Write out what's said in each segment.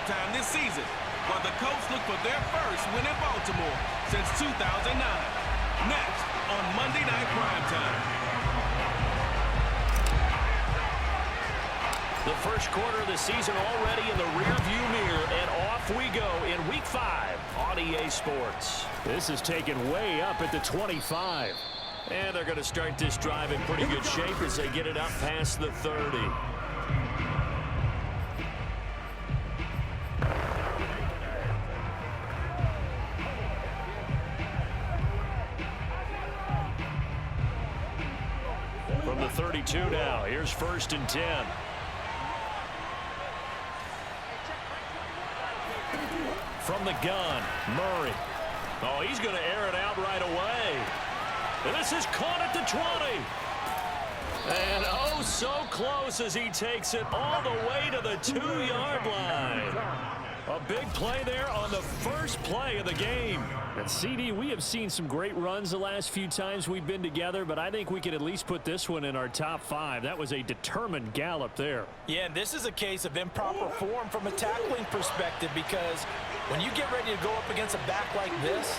primetime this season, while the Colts look for their first win in Baltimore since 2009. Next on Monday Night Primetime. The first quarter of the season already in the rearview mirror, and off we go in Week 5 on EA Sports. This is taken way up at the 25. And they're going to start this drive in pretty good shape as they get it up past the 30. From the 32 now, here's 1st and 10. From the gun, Murray. Oh, he's going to air it out right away. And this is caught at the 20. And oh, so close as he takes it all the way to the 2-yard line. A big play there on the first play of the game. And CD, we have seen some great runs the last few times we've been together, but I think we could at least put this one in our top 5. That was a determined gallop there. Yeah, and this is a case of improper form from a tackling perspective, because when you get ready to go up against a back like this,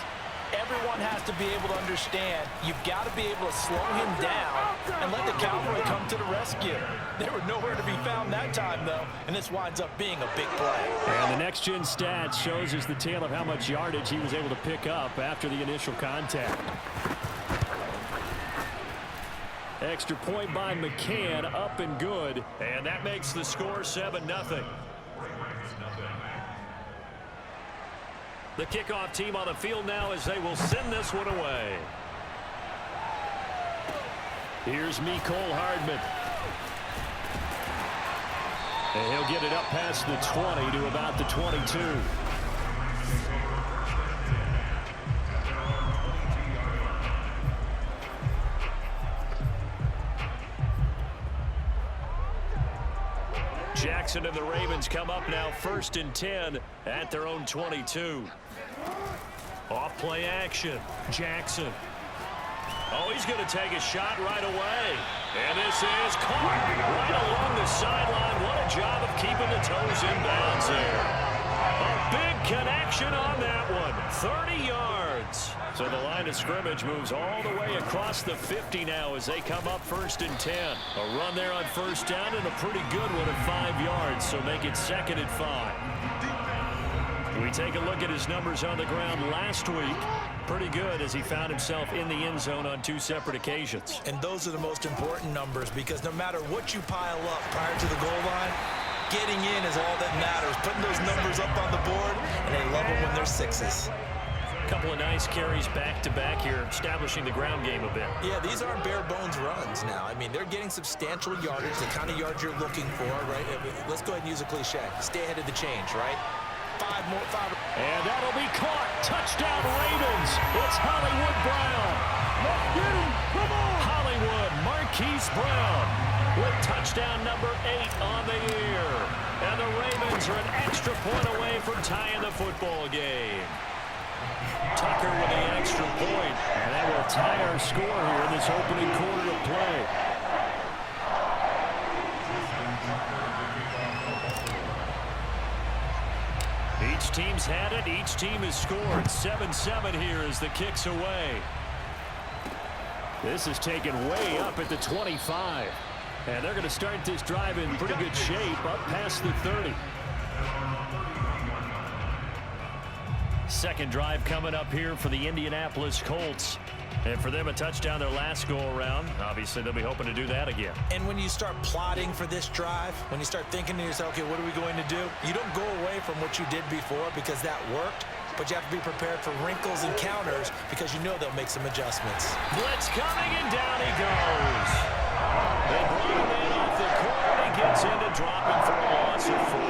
everyone has to be able to understand you've got to be able to slow him down and let the cavalry come to the rescue. They were nowhere to be found that time, though, and this winds up being a big play. And the next-gen stats shows us the tale of how much yardage he was able to pick up after the initial contact. Extra point by McCann, up and good. And that makes the score 7-0. The kickoff team on the field now as they will send this one away. Here's Mecole Hardman. And he'll get it up past the 20 to about the 22. Jackson and the Ravens come up now 1st and 10 at their own 22. Off play action. Jackson. Oh, he's going to take a shot right away. And this is caught right along the sideline. What a job of keeping the toes in bounds there. A big connection on that one. 30 yards. So the line of scrimmage moves all the way across the 50 now as they come up 1st and 10. A run there on 1st down and a pretty good one at 5 yards, so make it 2nd and 5. We take a look at his numbers on the ground last week. Pretty good as he found himself in the end zone on 2 separate occasions. And those are the most important numbers, because no matter what you pile up prior to the goal line, getting in is all that matters. Putting those numbers up on the board, and they love them when they're 6s. A couple of nice carries back-to-back here, establishing the ground game a bit. Yeah, these aren't bare-bones runs now. I mean, they're getting substantial yardage, the kind of yards you're looking for, right? Let's go ahead and use a cliche. Stay ahead of the change, right? 5 more. And that'll be caught. Touchdown, Ravens. It's Hollywood Brown. Let's get him. Come on. Hollywood Marquise Brown with touchdown number 8 on the year. And the Ravens are an extra point away from tying the football game. Tucker with the extra point. And that will tie our score here in this opening quarter of play. Each team's had it. Each team has scored. 7-7 here as the kick's away. This is taken way up at the 25. And they're going to start this drive in pretty good shape up past the 30. Second drive coming up here for the Indianapolis Colts. And for them, a touchdown their last go-around. Obviously, they'll be hoping to do that again. And when you start plotting for this drive, when you start thinking to yourself, okay, what are we going to do? You don't go away from what you did before because that worked, but you have to be prepared for wrinkles and counters because you know they'll make some adjustments. Blitz coming, and down he goes. They brought him in off the corner. He gets into dropping for a loss of 4.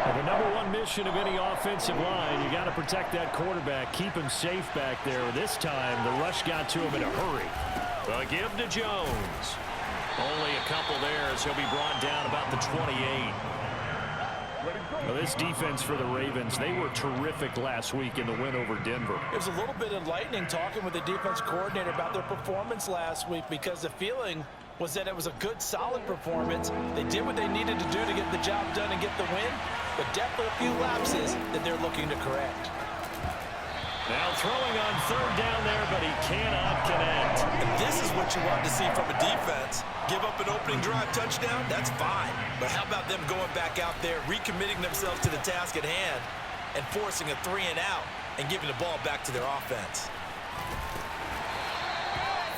And the number one mission of any offensive line, you got to protect that quarterback, keep him safe back there. This time, the rush got to him in a hurry. A give to Jones. Only a couple there as he'll be brought down about the 28. Well, this defense for the Ravens, they were terrific last week in the win over Denver. It was a little bit enlightening talking with the defense coordinator about their performance last week, because the feeling was that it was a good, solid performance. They did what they needed to do to get the job done and get the win. but definitely a few lapses that they're looking to correct. Now throwing on third down there, but he cannot connect. And this is what you want to see from a defense. Give up an opening drive touchdown, that's fine. But how about them going back out there, recommitting themselves to the task at hand, and forcing a 3-and-out and giving the ball back to their offense?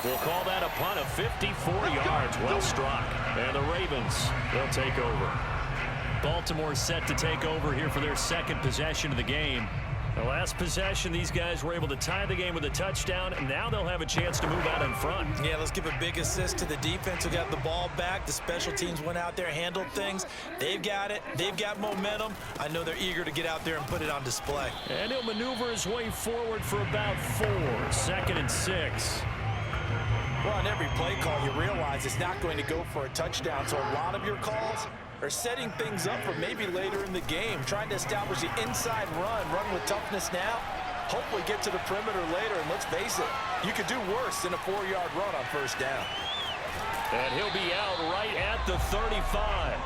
We'll call that a punt of 54 yards. Well struck. And the Ravens, they'll take over. Baltimore set to take over here for their second possession of the game. The last possession, these guys were able to tie the game with a touchdown, and now they'll have a chance to move out in front. Yeah, let's give a big assist to the defense who got the ball back. The special teams went out there, handled things. They've got it. They've got momentum. I know they're eager to get out there and put it on display. And he'll maneuver his way forward for about 4. 2nd and 6. Well, on every play call, you realize it's not going to go for a touchdown, so a lot of your calls are setting things up for maybe later in the game, trying to establish the inside run with toughness now, hopefully get to the perimeter later, and let's face it, you could do worse than a 4-yard run on first down. And he'll be out right at the 35.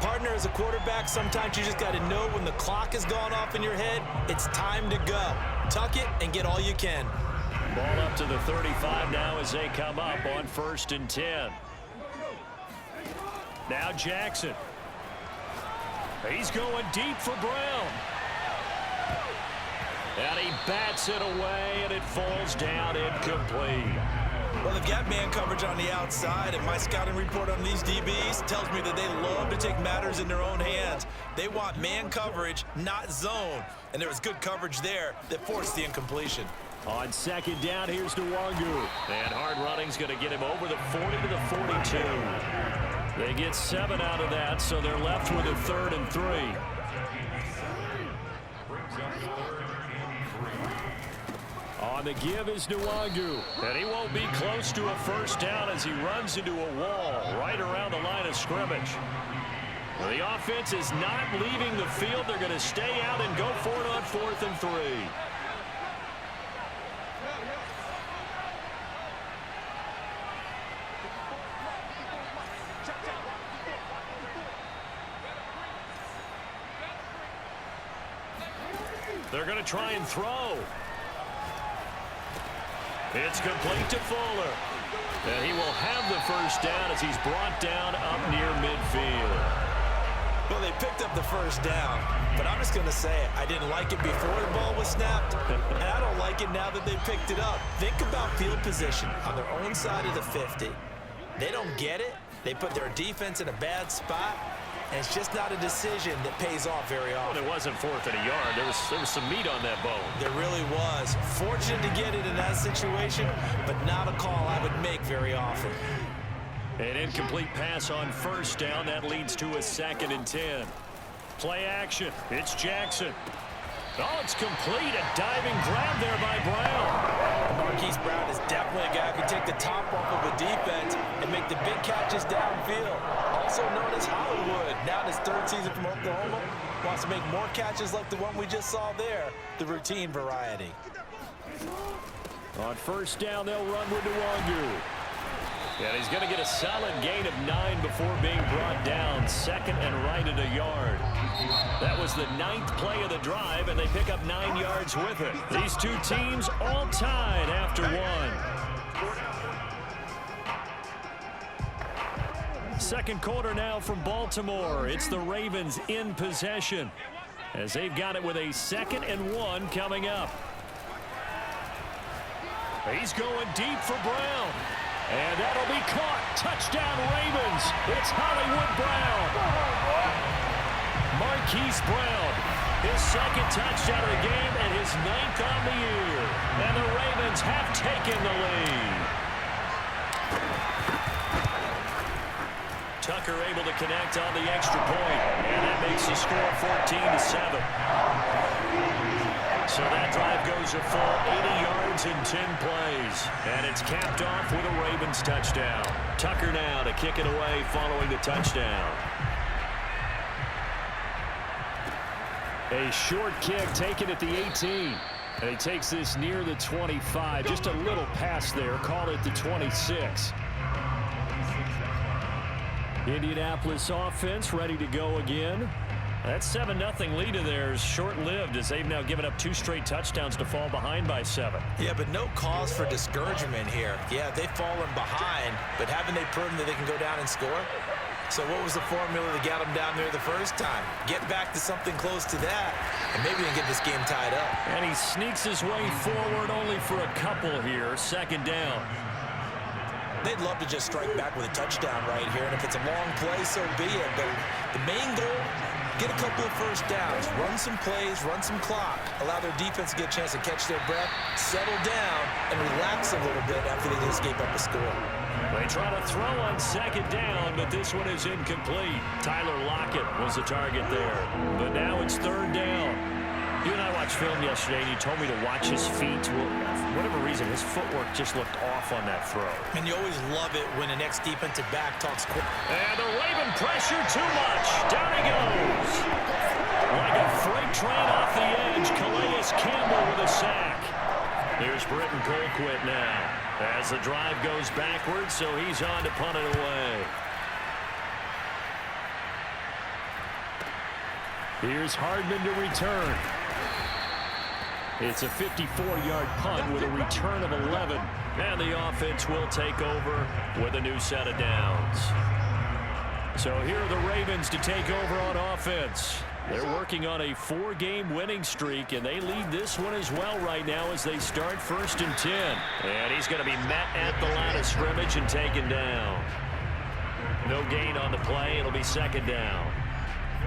Partner, as a quarterback, sometimes you just got to know when the clock has gone off in your head, it's time to go. Tuck it and get all you can. Ball up to the 35 now as they come up on 1st and 10. Now Jackson. He's going deep for Brown. And he bats it away, and it falls down incomplete. Well, they've got man coverage on the outside, and my scouting report on these DBs tells me that they love to take matters in their own hands. They want man coverage, not zone. And there was good coverage there that forced the incompletion. On 2nd down, here's Nwangu. And hard running's going to get him over the 40 to the 42. They get 7 out of that, so they're left with a 3rd and 3. On the give is Nwangu. And he won't be close to a first down as he runs into a wall right around the line of scrimmage. Well, the offense is not leaving the field. They're going to stay out and go for it on 4th and 3. They're going to try and throw. It's complete to Fuller. And he will have the first down as he's brought down up near midfield. Well, they picked up the first down, but I'm just going to say it. I didn't like it before the ball was snapped, and I don't like it now that they picked it up. Think about field position on their own side of the 50. They don't get it. They put their defense in a bad spot. And it's just not a decision that pays off very often. Well, it wasn't 4th and a yard. There was some meat on that bone. There really was. Fortunate to get it in that situation, but not a call I would make very often. An incomplete pass on first down. That leads to a 2nd and 10. Play action. It's Jackson. Oh, it's complete. A diving grab there by Brown. Marquise Brown is definitely a guy who can take the top off of a defense and make the big catches downfield. Also known as Hollywood. Now in his 3rd season from Oklahoma, wants to make more catches like the one we just saw there, the routine variety. On first down, they'll run with Nwangu. And he's going to get a solid gain of 9 before being brought down. 2nd and right at a yard. That was the 9th play of the drive, and they pick up 9 yards with it. These two teams all tied after 1. Second quarter now from Baltimore. It's the Ravens in possession as they've got it with a 2nd and 1 coming up. He's going deep for Brown. And that'll be caught. Touchdown, Ravens. It's Hollywood Brown. Marquise Brown, his 2nd touchdown of the game and his 9th on the year. And the Ravens have taken the lead. Tucker able to connect on the extra point. And that makes the score 14-7. So that drive goes a full 80 yards in 10 plays. And it's capped off with a Ravens touchdown. Tucker now to kick it away following the touchdown. A short kick taken at the 18. And he takes this near the 25. Just a little pass there. Call it the 26. Indianapolis offense ready to go again. That 7-0 lead of theirs short-lived as they've now given up 2 straight touchdowns to fall behind by 7. Yeah, but no cause for discouragement here. Yeah, they've fallen behind, but haven't they proven that they can go down and score? So what was the formula that got them down there the first time? Get back to something close to that, and maybe we can get this game tied up. And he sneaks his way forward only for a couple here. 2nd down. They'd love to just strike back with a touchdown right here, and if it's a long play, so be it. But the main goal, get a couple of first downs, run some plays, run some clock, allow their defense to get a chance to catch their breath, settle down, and relax a little bit after they just gave up a score. They try to throw on 2nd down, but this one is incomplete. Tyler Lockett was the target there. But now it's 3rd down. You and I watched film yesterday, and you told me to watch his feet. Well, for whatever reason, his footwork just looked off on that throw. And you always love it when the next defensive back talks quick. And the Raven pressure too much. Down he goes. Like a freight train off the edge, Calais Campbell with a sack. Here's Britton Colquitt now. As the drive goes backwards, so he's on to punt it away. Here's Hardman to return. It's a 54-yard punt with a return of 11. And the offense will take over with a new set of downs. So here are the Ravens to take over on offense. They're working on a 4-game winning streak, and they lead this one as well right now as they start 1st and 10. And he's going to be met at the line of scrimmage and taken down. No gain on the play. It'll be 2nd down.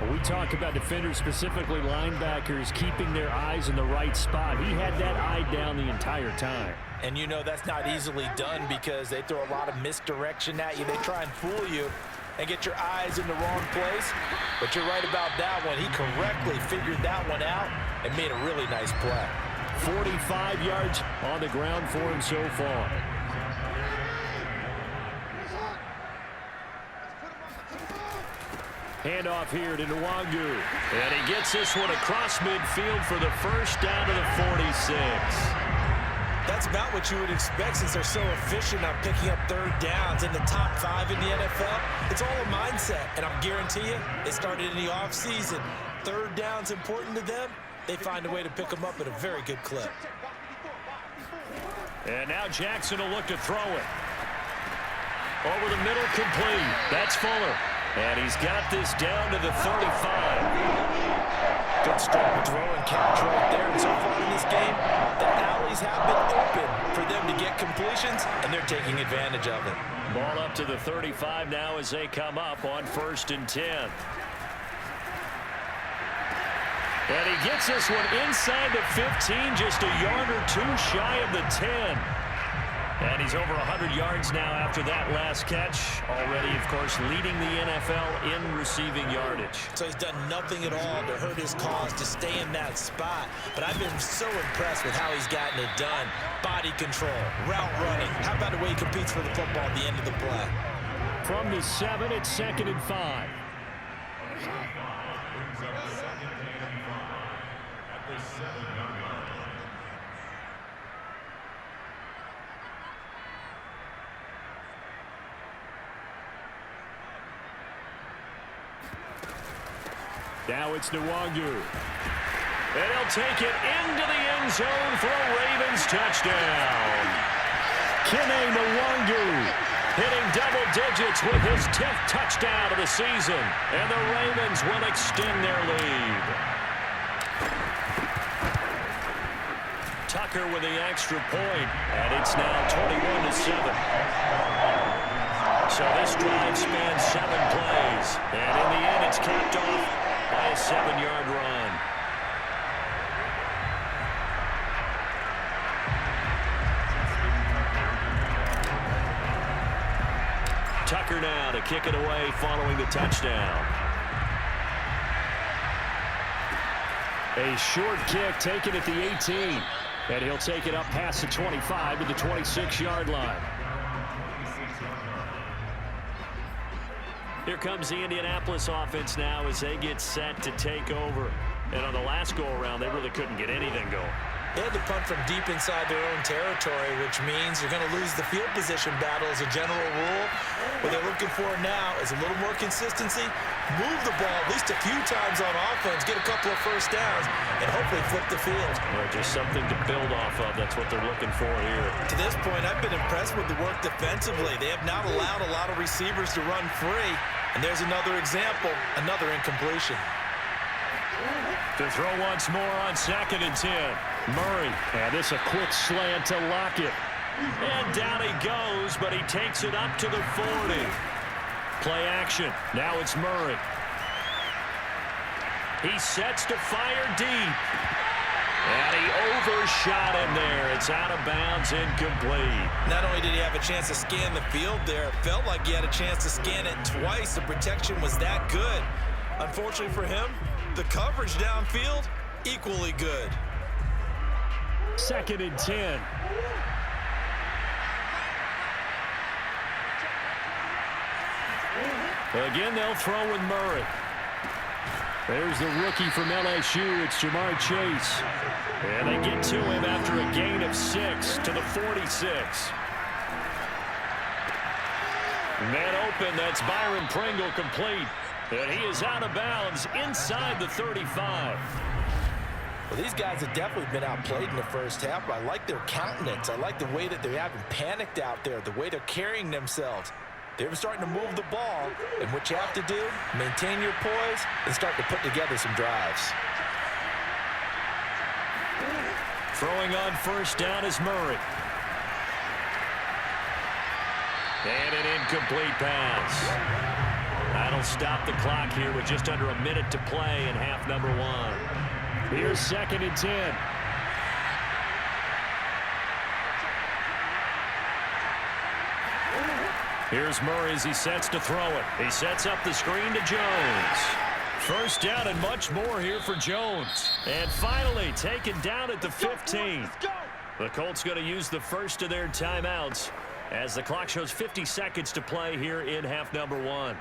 We talk about defenders, specifically linebackers, keeping their eyes in the right spot. He had that eye down the entire time. And you know that's not easily done because they throw a lot of misdirection at you. They try and fool you and get your eyes in the wrong place. But you're right about that one. He correctly figured that one out and made a really nice play. 45 yards on the ground for him so far. Handoff here to Nwangu. And he gets this one across midfield for the first down to the 46. That's about what you would expect since they're so efficient on picking up 3rd downs in the top 5 in the NFL. It's all a mindset, and I guarantee you, they started in the offseason. 3rd down's important to them. They find a way to pick them up at a very good clip. And now Jackson will look to throw it. Over the middle, complete. That's Fuller. And he's got this down to the 35. Good strong throw and catch right there. And so far in this game, the alleys have been open for them to get completions, and they're taking advantage of it. Ball up to the 35 now as they come up on 1st and 10. And he gets this one inside the 15, just a yard or 2 shy of the 10. And he's over 100 yards now after that last catch. Already, of course, leading the NFL in receiving yardage. So he's done nothing at all to hurt his cause, to stay in that spot. But I've been so impressed with how he's gotten it done. Body control, route running. How about the way he competes for the football at the end of the play? From the 7, it's 2nd and 5. Now it's Nwangu. And he'll take it into the end zone for a Ravens touchdown. Kene Nwangu hitting double digits with his 10th touchdown of the season. And the Ravens will extend their lead. Tucker with the extra point, and it's now 21-7. So this drive spans 7 plays, and in the end it's capped off by a 7-yard run. Tucker now to kick it away following the touchdown. A short kick taken at the 18. And he'll take it up past the 25 to the 26-yard line. Here comes the Indianapolis offense now as they get set to take over. And on the last go-around, they really couldn't get anything going. They had to punt from deep inside their own territory, which means you're going to lose the field position battle as a general rule. What they're looking for now is a little more consistency, move the ball at least a few times on offense, get a couple of first downs, and hopefully flip the field. Well, just something to build off of. That's what they're looking for here. To this point, I've been impressed with the work defensively. They have not allowed a lot of receivers to run free. And there's another example, another incompletion. To throw once more on 2nd and 10. Murray, and this a quick slant to Lockett. And down he goes, but he takes it up to the 40. Play action. Now it's Murray. He sets to fire deep. And he overshot him there. It's out of bounds, incomplete. Not only did he have a chance to scan the field there, it felt like he had a chance to scan it twice. The protection was that good. Unfortunately for him, the coverage downfield, equally good. 2nd and 10. Again, they'll throw with Murray. There's the rookie from LSU. It's Jamar Chase. And they get to him after a gain of 6 to the 46. Man open, that's Byron Pringle complete. And he is out of bounds inside the 35. Well, these guys have definitely been outplayed in the first half, but I like their countenance. I like the way that they haven't panicked out there, the way they're carrying themselves. They're starting to move the ball, and what you have to do, maintain your poise and start to put together some drives. Throwing on first down is Murray. And an incomplete pass. That'll stop the clock here with just under a minute to play in half number 1. Here's 2nd and 10. Here's Murray as he sets to throw it. He sets up the screen to Jones. First down and much more here for Jones. And finally taken down at the 15. The Colts going to use the first of their timeouts as the clock shows 50 seconds to play here in half number 1.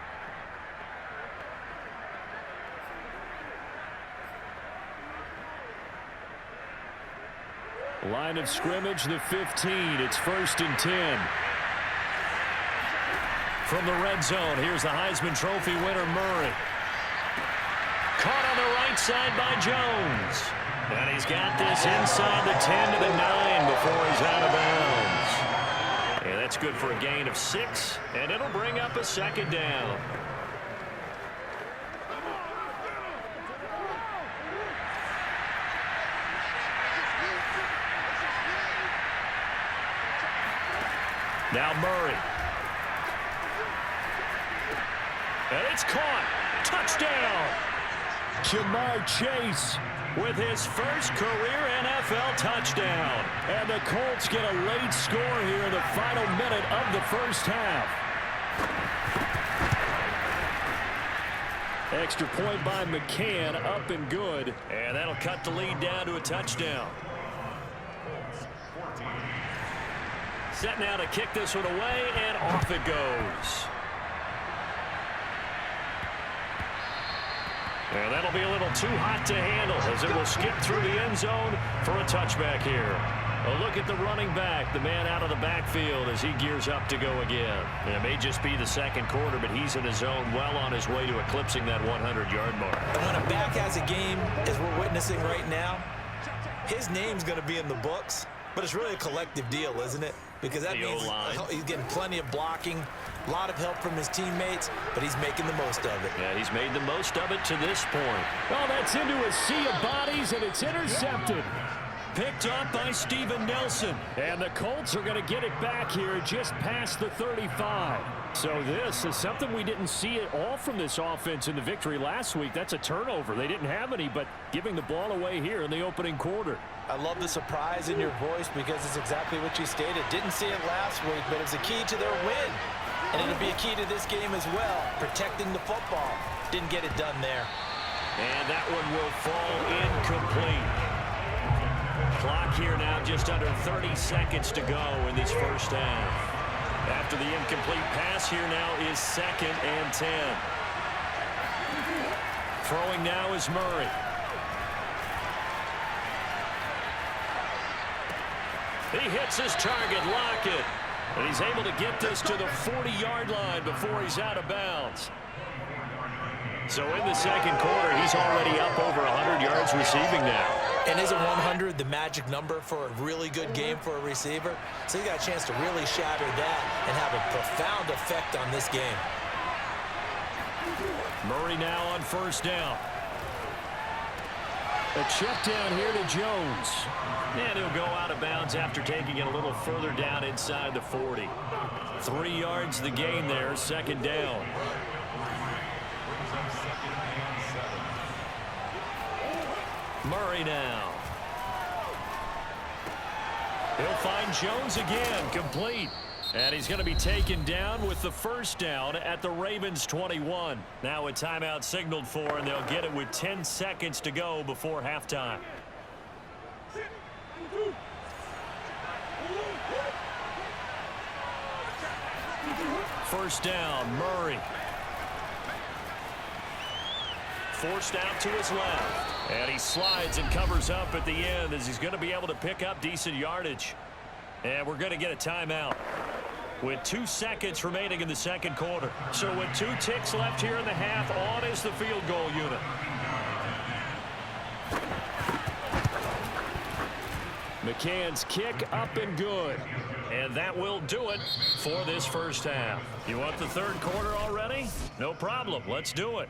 Line of scrimmage, the 15. It's 1st and 10. From the red zone, here's the Heisman Trophy winner, Murray. Caught on the right side by Jones. And he's got this inside the 10 to the 9 before he's out of bounds. And that's good for a gain of 6, and it'll bring up a 2nd down. Now Murray. And it's caught. Touchdown. Jamar Chase with his first career NFL touchdown. And the Colts get a late score here in the final minute of the first half. Extra point by McCann, up and good. And that'll cut the lead down to a touchdown. Set now to kick this one away, and off it goes. And that'll be a little too hot to handle as it will skip through the end zone for a touchback here. A look at the running back, the man out of the backfield as he gears up to go again. It may just be the second quarter, but he's in his zone, well on his way to eclipsing that 100-yard mark. And when a back has a game, as we're witnessing right now, his name's going to be in the books, but it's really a collective deal, isn't it? Because that means he's getting plenty of blocking, a lot of help from his teammates, but he's making the most of it. Yeah, he's made the most of it to this point. Well, that's into a sea of bodies, and it's intercepted. Picked up by Steven Nelson. And the Colts are going to get it back here just past the 35. So this is something we didn't see at all from this offense in the victory last week. That's a turnover. They didn't have any, but giving the ball away here in the opening quarter. I love the surprise in your voice because it's exactly what you stated. Didn't see it last week, but it's a key to their win. And it'll be a key to this game as well, protecting the football. Didn't get it done there. And that one will fall incomplete. Clock here now just under 30 seconds to go in this first half. After the incomplete pass, here now is 2nd and 10. Throwing now is Murray. He hits his target, Lockett. And he's able to get this to the 40-yard line before he's out of bounds. So in the second quarter, he's already up over 100 yards receiving now. And isn't 100 the magic number for a really good game for a receiver? So he got a chance to really shatter that and have a profound effect on this game. Murray now on first down. A check down here to Jones. And he'll go out of bounds after taking it a little further down inside the 40. 3 yards the gain there, second down. Murray now. He'll find Jones again, complete. And he's going to be taken down with the first down at the Ravens 21. Now a timeout signaled for, and they'll get it with 10 seconds to go before halftime. First down, Murray. Forced out to his left. And he slides and covers up at the end as he's going to be able to pick up decent yardage. And we're going to get a timeout with 2 seconds remaining in the second quarter. So with 2 ticks left here in the half, on is the field goal unit. McCann's kick up and good. And that will do it for this first half. You want the third quarter already? No problem. Let's do it.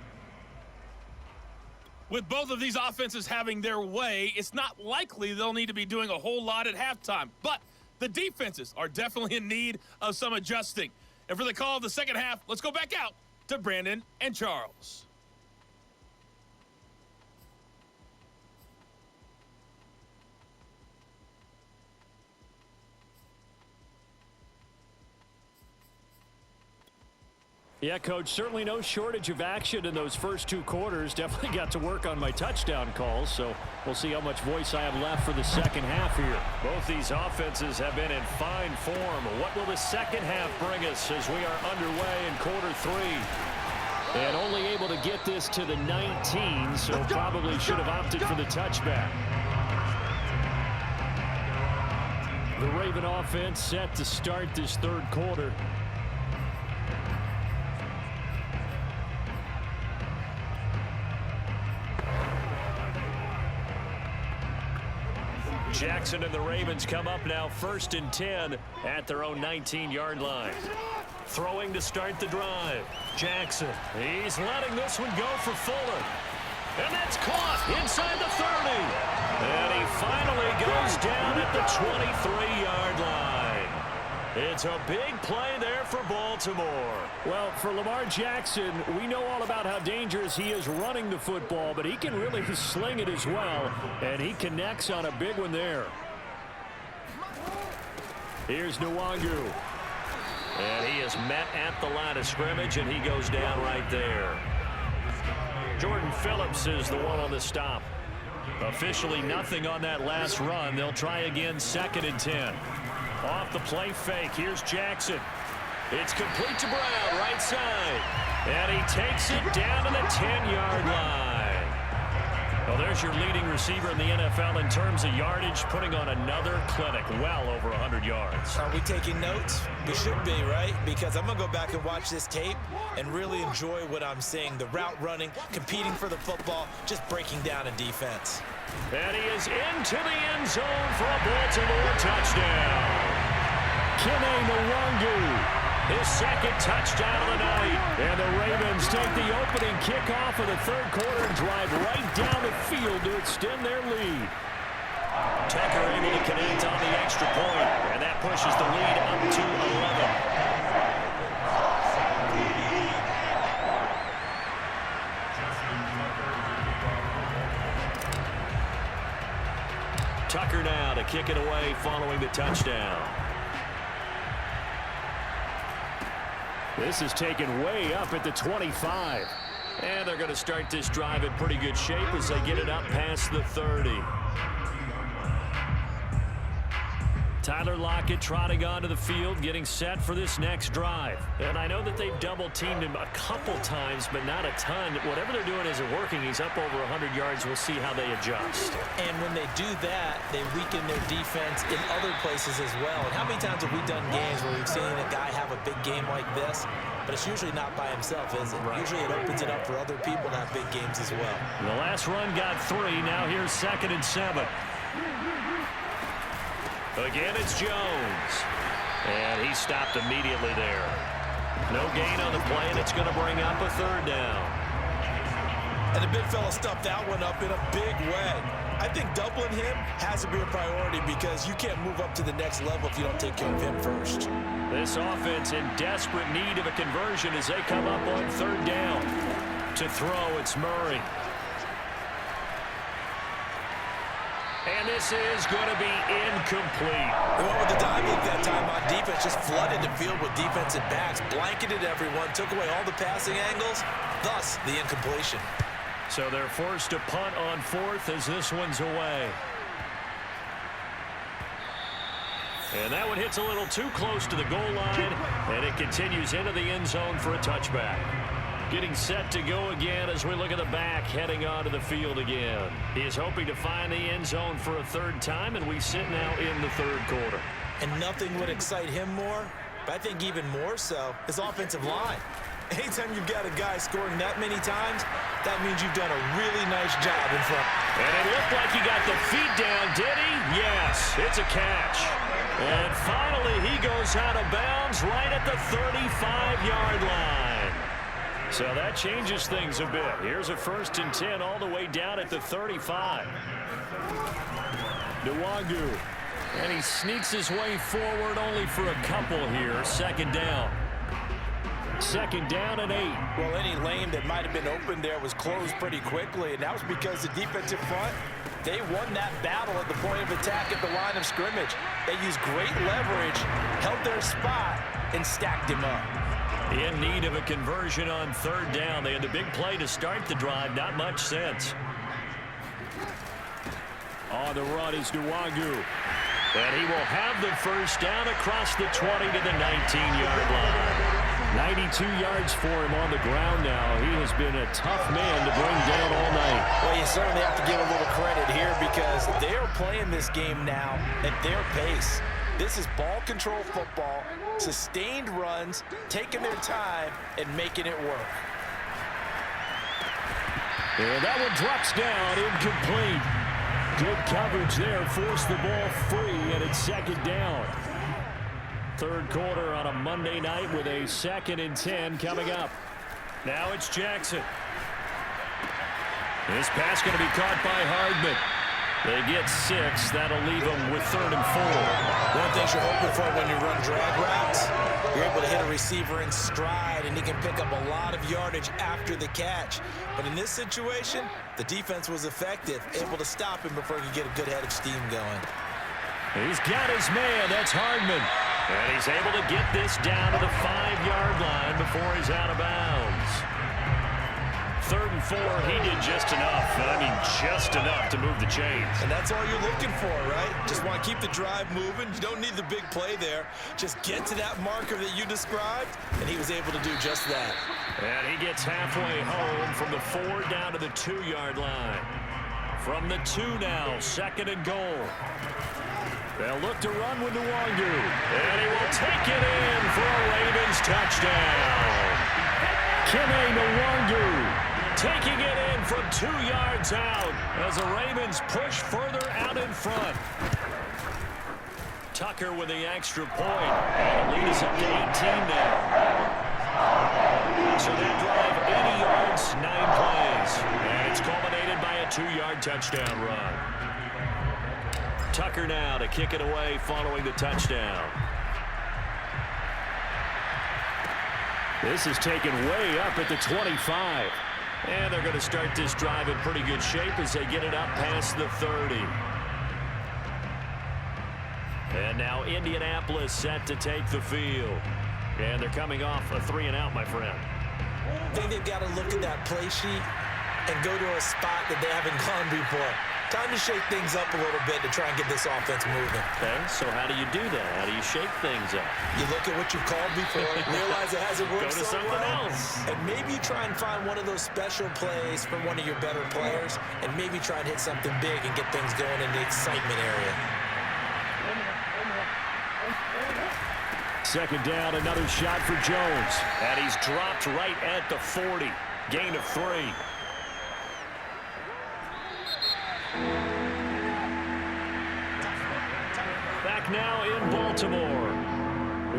With both of these offenses having their way, it's not likely they'll need to be doing a whole lot at halftime. But the defenses are definitely in need of some adjusting. And for the call of the second half, let's go back out to Brandon and Charles. Yeah, Coach, certainly no shortage of action in those first 2 quarters. Definitely got to work on my touchdown calls, so we'll see how much voice I have left for the second half here. Both these offenses have been in fine form. What will the second half bring us as we are underway in quarter 3? And only able to get this to the 19, so probably should have opted for the touchback. The Raven offense set to start this third quarter. Jackson and the Ravens come up now first and 10 at their own 19-yard line. Throwing to start the drive. Jackson, he's letting this one go for Fuller. And that's caught inside the 30. And he finally goes down at the 23-yard line. It's a big play there for Baltimore. Well, for Lamar Jackson, we know all about how dangerous he is running the football, but he can really sling it as well, and he connects on a big one there. Here's Nwangu. And he is met at the line of scrimmage, and he goes down right there. Jordan Phillips is the one on the stop. Officially nothing on that last run. They'll try again, second and 10. Off the play fake, here's Jackson. It's complete to Brown, right side. And he takes it down to the 10-yard line. Well, there's your leading receiver in the NFL in terms of yardage, putting on another clinic, well over 100 yards. Are we taking notes? We should be, right? Because I'm going to go back and watch this tape and really enjoy what I'm seeing. The route running, competing for the football, just breaking down a defense. And he is into the end zone for a Baltimore touchdown. Kene Nwangu. His second touchdown of the night. And the Ravens take the opening kickoff of the third quarter and drive right down the field to extend their lead. Tucker able to connect on the extra point, and that pushes the lead up to 11. Tucker now to kick it away following the touchdown. This is taken way up at the 25. And they're going to start this drive in pretty good shape as they get it up past the 30. Tyler Lockett trotting onto the field, getting set for this next drive. And I know that they've double-teamed him a couple times, but not a ton. Whatever they're doing isn't working. He's up over 100 yards. We'll see how they adjust. And when they do that, they weaken their defense in other places as well. And how many times have we done games where we've seen a guy have a big game like this, but it's usually not by himself, is it? Right. Usually it opens it up for other people to have big games as well. The last run got 3. Now here's 2nd and 7. Again, it's Jones. And he stopped immediately there. No gain on the play, and it's going to bring up a 3rd down. And the big fella stuffed that one up in a big way. I think doubling him has to be a priority because you can't move up to the next level if you don't take care of him first. This offense in desperate need of a conversion as they come up on 3rd down. To throw, it's Murray. And this is going to be incomplete. They went with the dive look that time on defense, just flooded the field with defensive backs, blanketed everyone, took away all the passing angles, thus the incompletion. So they're forced to punt on 4th as this one's away. And that one hits a little too close to the goal line, and it continues into the end zone for a touchback. Getting set to go again as we look at the back heading onto the field again. He is hoping to find the end zone for a 3rd time, and we sit now in the 3rd quarter. And nothing would excite him more, but I think even more so, his offensive line. Anytime you've got a guy scoring that many times, that means you've done a really nice job in front. And it looked like he got the feet down, did he? Yes, it's a catch. And finally, he goes out of bounds right at the 35-yard line. So that changes things a bit. Here's a 1st and 10 all the way down at the 35. Nwangu. And he sneaks his way forward only for a couple here. 2nd down. 2nd down and 8. Well, any lane that might have been open there was closed pretty quickly, and that was because the defensive front, they won that battle at the point of attack at the line of scrimmage. They used great leverage, held their spot, and stacked him up. In need of a conversion on 3rd down. They had the big play to start the drive. Not much sense. On the run is Nwangu. And he will have the 1st down across the 20 to the 19-yard line. 92 yards for him on the ground now. He has been a tough man to bring down all night. Well, you certainly have to give a little credit here because they're playing this game now at their pace. This is ball control football, sustained runs, taking their time, and making it work. And that one drops down, incomplete. Good coverage there, forced the ball free, and it's 2nd down. 3rd quarter on a Monday night with a 2nd and 10 coming up. Now it's Jackson. This pass going to be caught by Hardman. They get 6. That'll leave them with 3rd and 4. One of the things you're hoping for when you run drag routes, you're able to hit a receiver in stride, and he can pick up a lot of yardage after the catch. But in this situation, the defense was effective, able to stop him before he could get a good head of steam going. He's got his man. That's Hardman. And he's able to get this down to the 5-yard line before he's out of bounds. 3rd and 4, he did just enough. I mean, just enough to move the chains. And that's all you're looking for, right? Just want to keep the drive moving. You don't need the big play there. Just get to that marker that you described, and he was able to do just that. And he gets halfway home from the 4 down to the 2-yard line. From the 2 now, 2nd and goal. They'll look to run with Nwangu. And he will take it in for a Ravens touchdown. Kime Nwangu taking it in from 2 yards out as the Ravens push further out in front. Tucker with the extra point. And the lead is up to 18 now. So they drive 80 yards, 9 plays. And it's culminated by a 2-yard touchdown run. Tucker now to kick it away following the touchdown. This is taken way up at the 25. And they're going to start this drive in pretty good shape as they get it up past the 30. And now Indianapolis set to take the field. And they're coming off a 3-and-out, my friend. I think they've got to look at that play sheet and go to a spot that they haven't gone before. Time to shake things up a little bit to try and get this offense moving. Okay, so how do you do that? How do you shake things up? You look at what you've called before, realize it hasn't worked Go to so something well, else. and maybe try and find one of those special plays from one of your better players, and maybe try and hit something big and get things going in the excitement area. Second down, another shot for Jones. And he's dropped right at the 40. Gain of 3. Back now in Baltimore.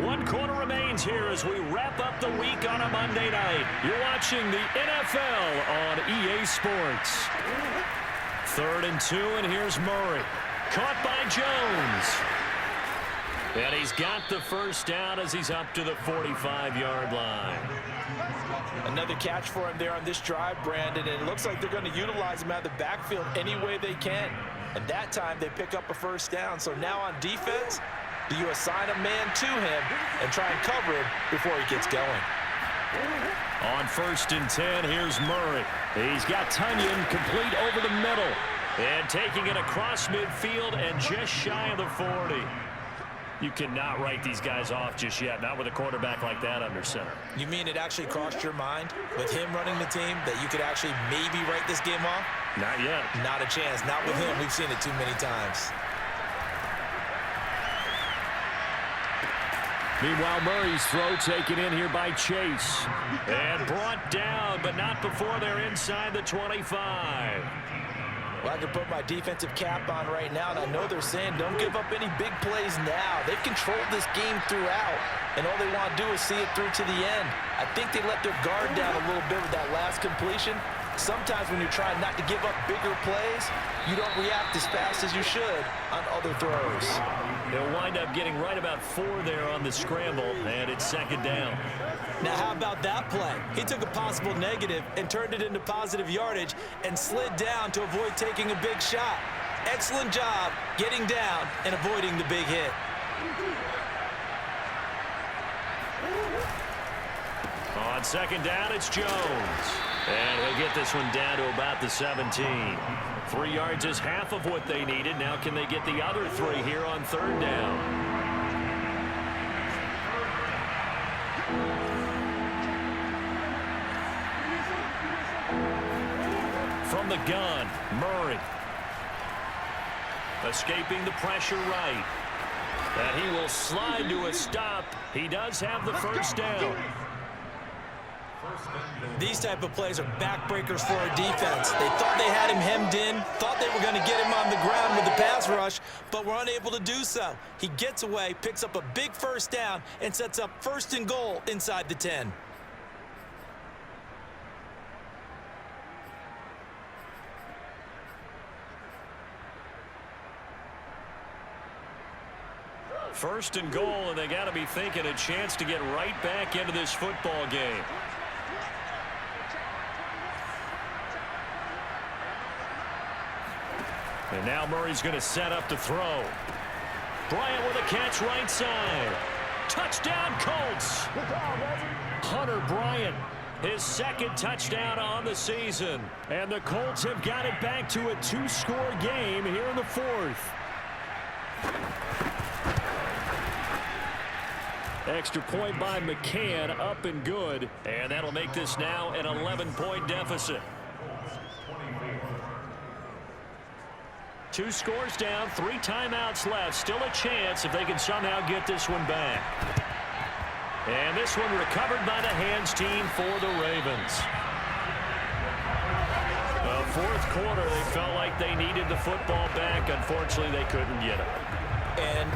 1 quarter remains here as we wrap up the week on a Monday night. You're watching the NFL on EA Sports. 3rd and 2, and here's Murray. Caught by Jones. And he's got the first down as he's up to the 45-yard line. Another catch for him there on this drive, Brandon, and it looks like they're going to utilize him out of the backfield any way they can. And that time they pick up a first down. So now on defense, do you assign a man to him and try and cover him before he gets going? On 1st and 10, here's Murray. He's got Tunyon complete over the middle. And taking it across midfield and just shy of the 40. You cannot write these guys off just yet, not with a quarterback like that under center. You mean it actually crossed your mind with him running the team that you could actually maybe write this game off? Not yet. Not a chance. Not with him. We've seen it too many times. Meanwhile, Murray's throw taken in here by Chase. And brought down, but not before they're inside the 25. Well, I can put my defensive cap on right now, and I know they're saying don't give up any big plays now. They've controlled this game throughout, and all they want to do is see it through to the end. I think they let their guard down a little bit with that last completion. Sometimes when you're trying not to give up bigger plays, you don't react as fast as you should on other throws. They'll wind up getting right about 4 there on the scramble, and it's 2nd down. Now, how about that play? He took a possible negative and turned it into positive yardage and slid down to avoid taking a big shot. Excellent job getting down and avoiding the big hit. On 2nd down, it's Jones. And he'll get this one down to about the 17. 3 yards is half of what they needed. Now can they get the other 3 here on 3rd down? From the gun, Murray. Escaping the pressure right. And he will slide to a stop. He does have the first down. These type of plays are backbreakers for a defense. They thought they had him hemmed in, thought they were going to get him on the ground with the pass rush, but were unable to do so. He gets away, picks up a big first down, and sets up 1st and goal inside the 10. First and goal, and they got to be thinking a chance to get right back into this football game. And now Murray's going to set up to throw. Bryant with a catch right side. Touchdown, Colts. Hunter Bryant, his 2nd touchdown on the season. And the Colts have got it back to a 2-score game here in the 4th. Extra point by McCann, up and good. And that'll make this now an 11-point deficit. 2 scores down, 3 timeouts left. Still a chance if they can somehow get this one back. And this one recovered by the hands team for the Ravens. 4th quarter, they felt like they needed the football back. Unfortunately, they couldn't get it. And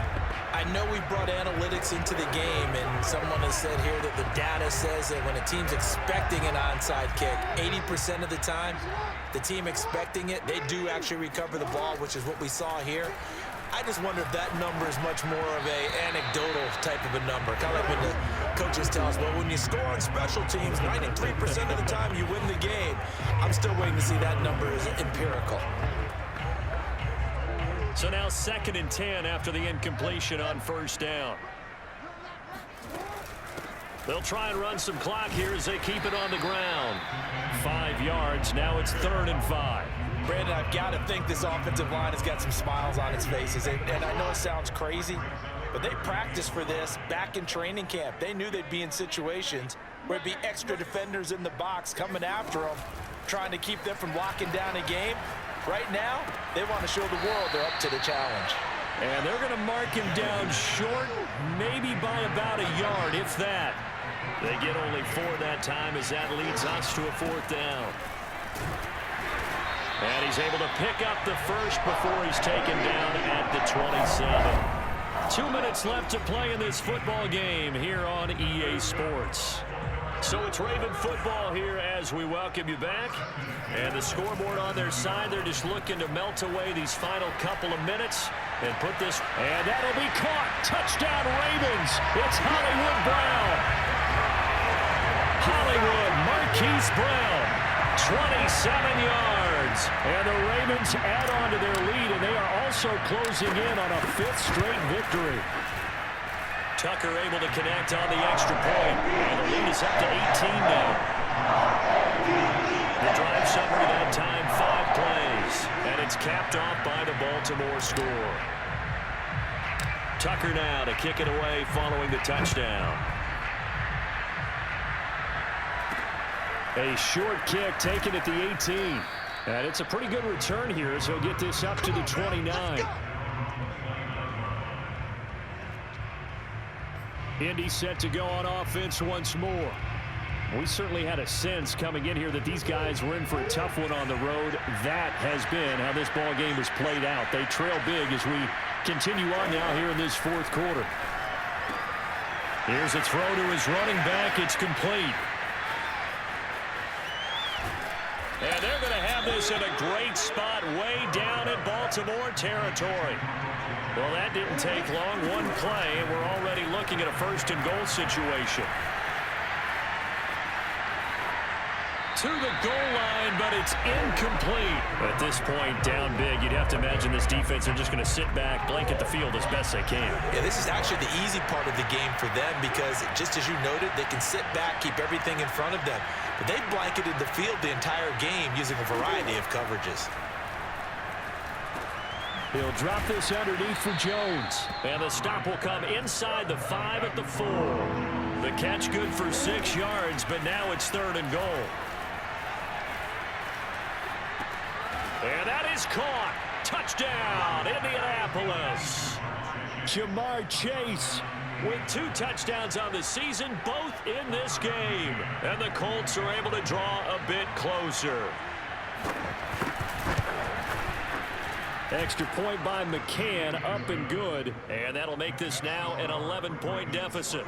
I know we brought analytics into the game, and someone has said here that the data says that when a team's expecting an onside kick, 80% of the time, the team expecting it, they do actually recover the ball, which is what we saw here. I just wonder if that number is much more of a anecdotal type of a number. Kind of like when the coaches tell us, well, when you score on special teams, 93% of the time you win the game. I'm still waiting to see that number is empirical. So now 2nd and 10 after the incompletion on 1st down. They'll try and run some clock here as they keep it on the ground. 5 yards. Now it's 3rd and 5. Brandon, I've got to think this offensive line has got some smiles on its faces. And I know it sounds crazy, but they practiced for this back in training camp. They knew they'd be in situations where it'd be extra defenders in the box coming after them, trying to keep them from locking down a game. Right now, they want to show the world they're up to the challenge. And they're going to mark him down short, maybe by about a yard, if that. They get only 4 that time as that leads us to a 4th down. And he's able to pick up the first before he's taken down at the 27. 2 minutes left to play in this football game here on EA Sports. So it's Raven football here as we welcome you back. And the scoreboard on their side, they're just looking to melt away these final couple of minutes and put this. And that'll be caught. Touchdown Ravens. It's Hollywood Brown. Hollywood Marquise Brown. 27 yards. And the Ravens add on to their lead, and they are also closing in on a 5th straight victory. Tucker able to connect on the extra point. And the lead is up to 18 now. The drive summary that time, 5 plays. And it's capped off by the Baltimore score. Tucker now to kick it away following the touchdown. A short kick taken at the 18. And it's a pretty good return here as he'll get this up to the 29. Indy set to go on offense once more. We certainly had a sense coming in here that these guys were in for a tough one on the road. That has been how this ball game has played out. They trail big as we continue on now here in this 4th quarter. Here's a throw to his running back. It's complete. And they're going to have this in a great spot way down in Baltimore territory. Well, that didn't take long. 1 play, and we're already looking at a 1st and goal situation. To the goal line, but it's incomplete. At this point, down big, you'd have to imagine this defense are just going to sit back, blanket the field as best they can. Yeah, this is actually the easy part of the game for them because, just as you noted, they can sit back, keep everything in front of them. But they blanketed the field the entire game using a variety of coverages. He'll drop this underneath for Jones. And the stop will come inside the 5 at the 4. The catch good for 6 yards, but now it's 3rd and goal. And that is caught. Touchdown, Indianapolis. Jamar Chase with 2 touchdowns on the season, both in this game. And the Colts are able to draw a bit closer. Extra point by McCann, up and good. And that'll make this now an 11-point deficit.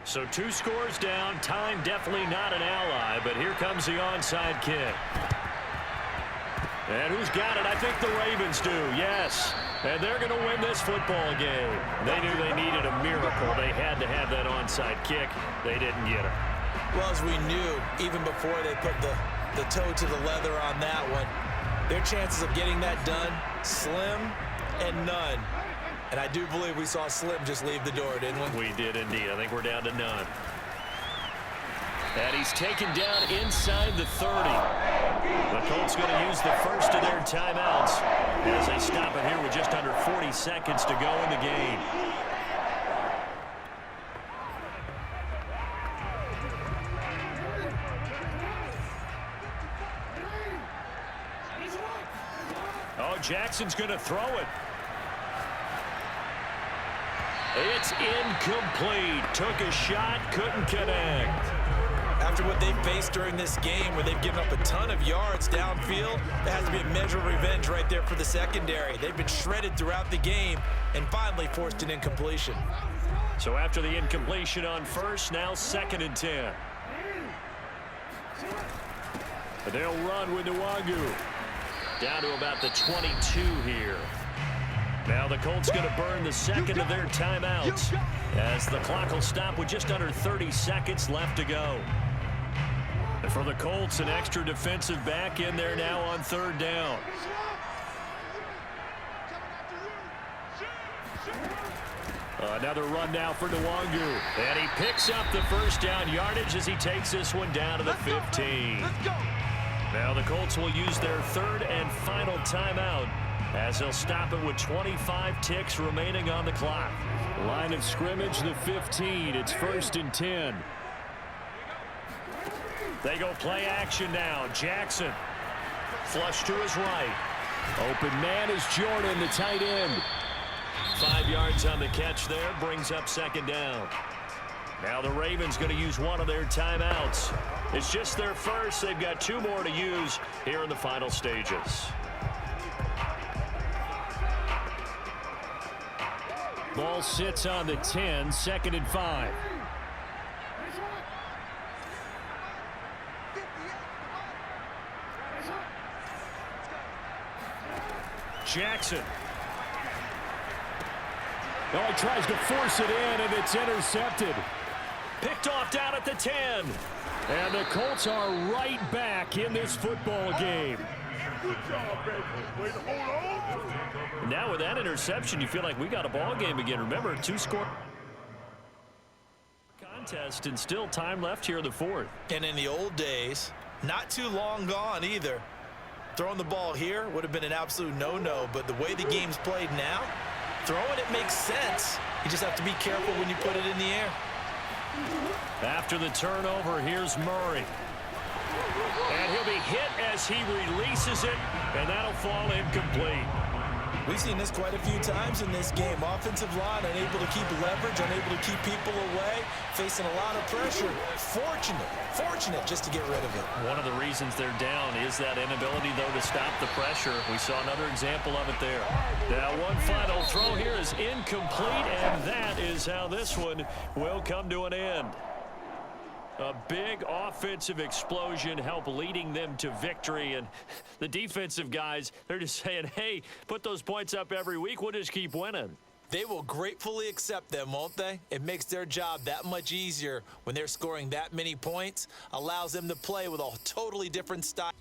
So 2 scores down. Time definitely not an ally, but here comes the onside kick. And who's got it? I think the Ravens do, yes. And they're going to win this football game. They knew they needed a miracle. They had to have that onside kick. They didn't get it. Well, as we knew, even before they put the toe to the leather on that one, their chances of getting that done, slim and none. And I do believe we saw Slim just leave the door, didn't we? We did indeed. I think we're down to none. And he's taken down inside the 30. The Colts going to use the first of their timeouts as they stop it here with just under 40 seconds to go in the game. Oh, Jackson's going to throw it. It's incomplete. Took a shot, couldn't connect. After what they've faced during this game where they've given up a ton of yards downfield, there has to be a measure of revenge right there for the secondary. They've been shredded throughout the game and finally forced an incompletion. So after the incompletion on first, now 2nd and 10. They'll run with Nwangu. Down to about the 22 here. Now the Colts going to burn the second of their timeouts as the clock will stop with just under 30 seconds left to go. And for the Colts, an extra defensive back in there now on 3rd down. Another run now for Nwangu. And he picks up the first down yardage as he takes this one down to the 15. Now the Colts will use their third and final timeout as they'll stop it with 25 ticks remaining on the clock. Line of scrimmage, the 15. It's 1st and 10. They go play action now. Jackson. Flush to his right. Open man is Jordan, the tight end. 5 yards on the catch there. Brings up 2nd down. Now the Ravens going to use one of their timeouts. It's just their first. They've got 2 more to use here in the final stages. Ball sits on the 10, 2nd and 5. Jackson. Oh, he tries to force it in, and it's intercepted. Picked off down at the 10. And the Colts are right back in this football game. Good job, baby. Way to hold on. Now with that interception, you feel like we got a ball game again. Remember, 2-score contest and still time left here in the 4th. And in the old days, not too long gone either. Throwing the ball here would have been an absolute no-no, but the way the game's played now, throwing it makes sense. You just have to be careful when you put it in the air. After the turnover, here's Murray. And he'll be hit as he releases it, and that'll fall incomplete. We've seen this quite a few times in this game. Offensive line unable to keep leverage, unable to keep people away, facing a lot of pressure. Fortunate just to get rid of it. One of the reasons they're down is that inability, though, to stop the pressure. We saw another example of it there. Now, one final throw here is incomplete, and that is how this one will come to an end. A big offensive explosion helped leading them to victory. And the defensive guys, they're just saying, hey, put those points up every week. We'll just keep winning. They will gratefully accept them, won't they? It makes their job that much easier when they're scoring that many points. Allows them to play with a totally different style.